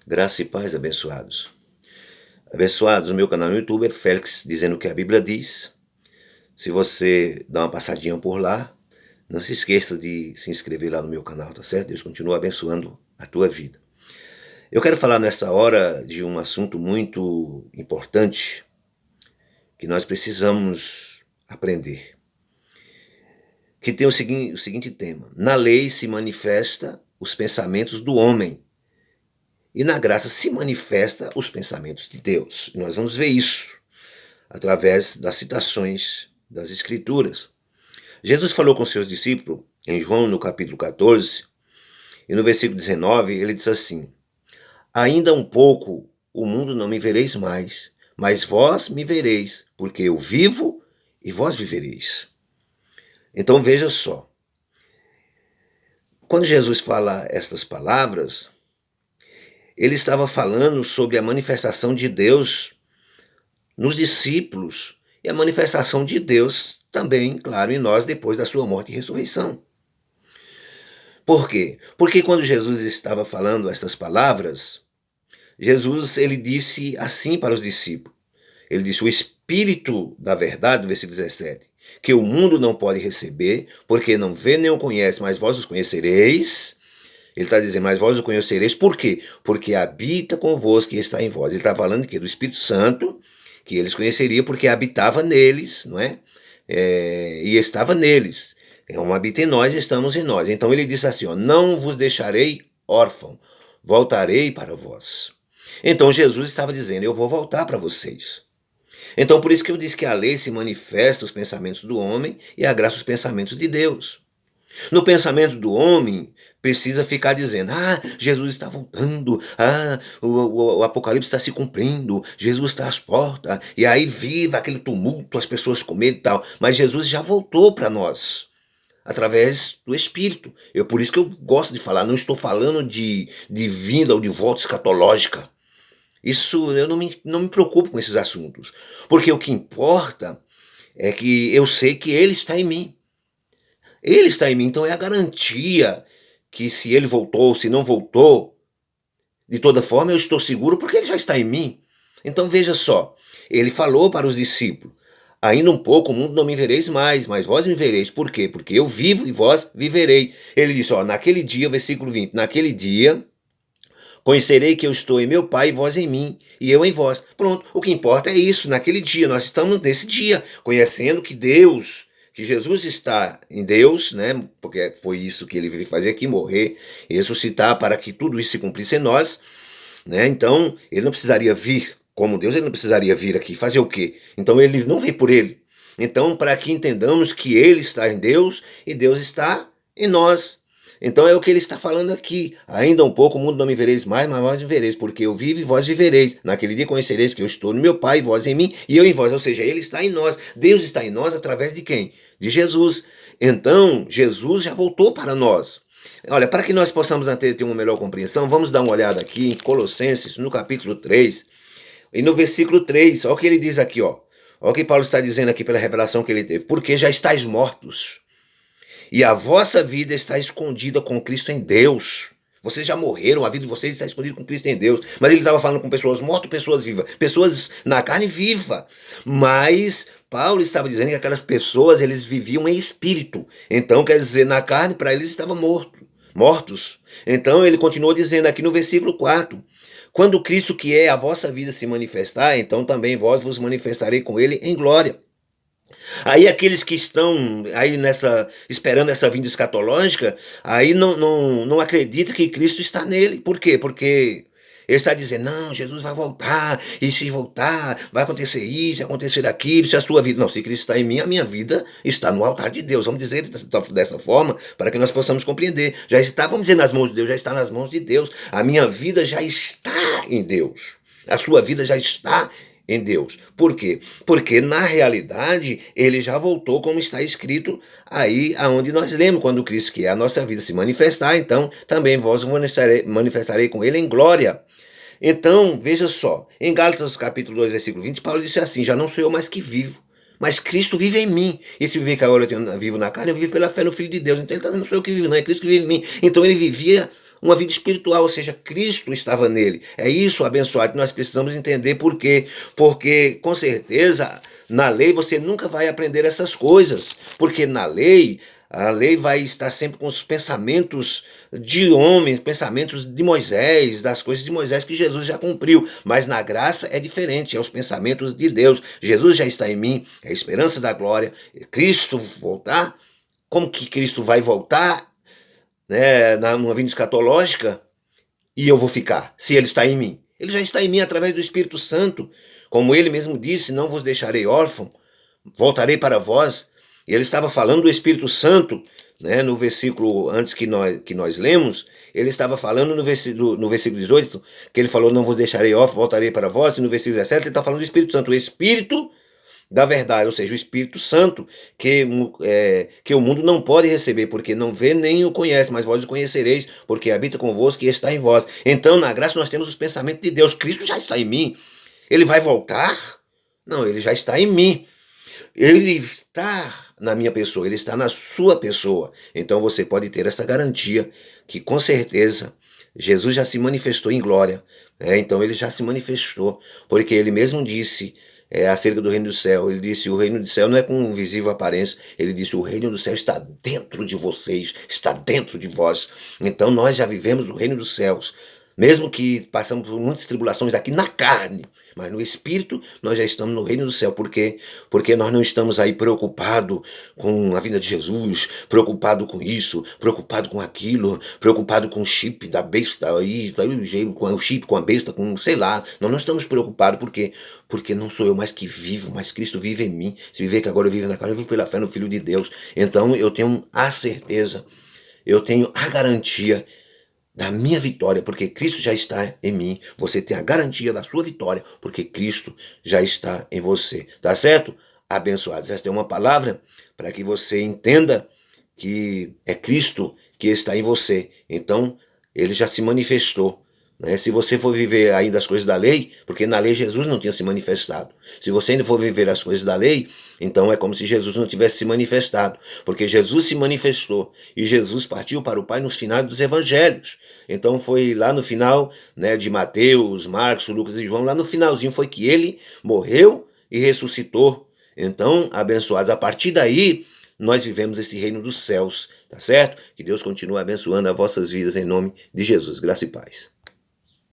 Graça e paz, abençoados. Abençoados, o meu canal no YouTube é Félix, dizendo o que a Bíblia diz. Se você dá uma passadinha por lá, não se esqueça de se inscrever lá no meu canal, tá certo? Deus continua abençoando a tua vida. Eu quero falar nesta hora de um assunto muito importante que nós precisamos aprender. Que tem o seguinte tema: na lei se manifesta os pensamentos do homem, e na graça se manifesta os pensamentos de Deus. E nós vamos ver isso através das citações das Escrituras. Jesus falou com seus discípulos em João, no capítulo 14, e no versículo 19, ele diz assim: ainda um pouco o mundo não me vereis mais, mas vós me vereis, porque eu vivo e vós vivereis. Então veja só, quando Jesus fala estas palavras, ele estava falando sobre a manifestação de Deus nos discípulos e a manifestação de Deus também, claro, em nós depois da sua morte e ressurreição. Por quê? Porque quando Jesus estava falando estas palavras, Jesus ele disse assim para os discípulos. Ele disse: o Espírito da verdade, versículo 17, que o mundo não pode receber, porque não vê nem o conhece, mas vós os conhecereis. Ele está dizendo: mas vós o conhecereis. Por quê? Porque habita convosco e está em vós. Ele está falando aqui do Espírito Santo, que eles conheceriam porque habitava neles, não é? E estava neles. Habita em nós, estamos em nós. Então ele disse assim: ó, não vos deixarei órfão, voltarei para vós. Então Jesus estava dizendo: eu vou voltar para vocês. Então por isso que eu disse que a lei se manifesta os pensamentos do homem e a graça os pensamentos de Deus. No pensamento do homem, precisa ficar dizendo: Jesus está voltando, o Apocalipse está se cumprindo, Jesus está às portas, e aí viva aquele tumulto, as pessoas com medo e tal. Mas Jesus já voltou para nós, através do Espírito. Por isso que eu gosto de falar, não estou falando de vinda ou de volta escatológica. Isso, eu não me preocupo com esses assuntos, porque o que importa é que eu sei que Ele está em mim. Ele está em mim, então é a garantia que se ele voltou, se não voltou, de toda forma eu estou seguro porque ele já está em mim. Então veja só, ele falou para os discípulos: ainda um pouco o mundo não me vereis mais, mas vós me vereis. Por quê? Porque eu vivo e vós viverei. Ele disse, naquele dia, versículo 20, naquele dia conhecerei que eu estou em meu Pai e vós em mim, e eu em vós. Pronto, o que importa é isso, naquele dia, nós estamos nesse dia, conhecendo que Jesus está em Deus, né? Porque foi isso que ele veio fazer aqui, morrer e ressuscitar para que tudo isso se cumprisse em nós, né? Então, ele não precisaria vir como Deus, ele não precisaria vir aqui fazer o quê? Então, ele não veio por ele. Então, para que entendamos que ele está em Deus e Deus está em nós. Então é o que ele está falando aqui: ainda um pouco o mundo não me vereis mais, mas vós me vereis, porque eu vivo e vós vivereis. Naquele dia conhecereis que eu estou no meu Pai, vós em mim e eu em vós. Ou seja, ele está em nós. Deus está em nós através de quem? De Jesus. Então Jesus já voltou para nós. Olha, para que nós possamos ter uma melhor compreensão, vamos dar uma olhada aqui em Colossenses, no capítulo 3, e no versículo 3, olha o que ele diz aqui, olha o que Paulo está dizendo aqui pela revelação que ele teve: porque já estáis mortos, e a vossa vida está escondida com Cristo em Deus. Vocês já morreram, a vida de vocês está escondida com Cristo em Deus. Mas ele estava falando com pessoas mortas, pessoas vivas, pessoas na carne viva. Mas Paulo estava dizendo que aquelas pessoas, eles viviam em espírito. Então, quer dizer, na carne, para eles estavam mortos. Então, ele continuou dizendo aqui no versículo 4: quando Cristo, que é a vossa vida, se manifestar, então também vós vos manifestarei com ele em glória. Aí aqueles que estão aí esperando essa vinda escatológica, aí não acreditam que Cristo está nele. Por quê? Porque ele está dizendo: não, Jesus vai voltar, e se voltar, vai acontecer isso, vai acontecer aquilo, se a sua vida... Não, se Cristo está em mim, a minha vida está no altar de Deus. Vamos dizer dessa forma, para que nós possamos compreender. Já está, vamos dizer, nas mãos de Deus, já está nas mãos de Deus. A minha vida já está em Deus. A sua vida já está em Deus. Por quê? Porque na realidade ele já voltou, como está escrito aí aonde nós lemos: quando Cristo, que é a nossa vida, se manifestar, então também vós manifestarei com ele em glória. Então veja só, em Gálatas capítulo 2 versículo 20, Paulo disse assim: já não sou eu mais que vivo, mas Cristo vive em mim. E se viver que agora eu vivo na carne, eu vivo pela fé no Filho de Deus. Então ele está dizendo: não sou eu que vivo, não, é Cristo que vive em mim. Então ele vivia uma vida espiritual, ou seja, Cristo estava nele. É isso, abençoado, que nós precisamos entender. Por quê? Porque, com certeza, na lei você nunca vai aprender essas coisas, porque na lei, a lei vai estar sempre com os pensamentos de homens, pensamentos de Moisés, das coisas de Moisés que Jesus já cumpriu. Mas na graça é diferente, é os pensamentos de Deus. Jesus já está em mim, é a esperança da glória. Cristo voltar, como que Cristo vai voltar, né, numa vinda escatológica, e eu vou ficar, se ele está em mim? Ele já está em mim através do Espírito Santo. Como ele mesmo disse, não vos deixarei órfão, voltarei para vós. E ele estava falando do Espírito Santo, né, no versículo antes que nós lemos. Ele estava falando no versículo 18, que ele falou, não vos deixarei órfão, voltarei para vós. E no versículo 17 ele está falando do Espírito Santo, o Espírito da verdade, ou seja, o Espírito Santo, que o mundo não pode receber, porque não vê nem o conhece, mas vós o conhecereis, porque habita convosco e está em vós. Então, na graça, nós temos os pensamentos de Deus. Cristo já está em mim. Ele vai voltar? Não, ele já está em mim. Ele está na minha pessoa, ele está na sua pessoa. Então, você pode ter essa garantia que, com certeza, Jesus já se manifestou em glória. Então, ele já se manifestou, porque ele mesmo disse acerca do reino do céu. Ele disse, o reino do céu não é com visível aparência. Ele disse, o reino do céu está dentro de vocês, está dentro de vós. Então nós já vivemos o reino dos céus, mesmo que passamos por muitas tribulações aqui na carne, mas no Espírito nós já estamos no reino do céu. Por quê? Porque nós não estamos aí preocupados com a vinda de Jesus, preocupado com isso, preocupado com aquilo, preocupado com o chip da besta aí, com o chip, com a besta, com sei lá. Nós não estamos preocupados. Por quê? Porque não sou eu mais que vivo, mas Cristo vive em mim. Se viver que agora eu vivo na carne, eu vivo pela fé no Filho de Deus. Então eu tenho a certeza, eu tenho a garantia da minha vitória, porque Cristo já está em mim. Você tem a garantia da sua vitória, porque Cristo já está em você. Tá certo? Abençoados. Esta é uma palavra para que você entenda que é Cristo que está em você. Então, ele já se manifestou. Se você for viver ainda as coisas da lei, porque na lei Jesus não tinha se manifestado. Se você ainda for viver as coisas da lei, então é como se Jesus não tivesse se manifestado, porque Jesus se manifestou e Jesus partiu para o Pai nos finais dos evangelhos. Então foi lá no final, de Mateus, Marcos, Lucas e João, lá no finalzinho foi que ele morreu e ressuscitou. Então, abençoados, a partir daí nós vivemos esse reino dos céus, tá certo? Que Deus continue abençoando as vossas vidas em nome de Jesus. Graça e paz.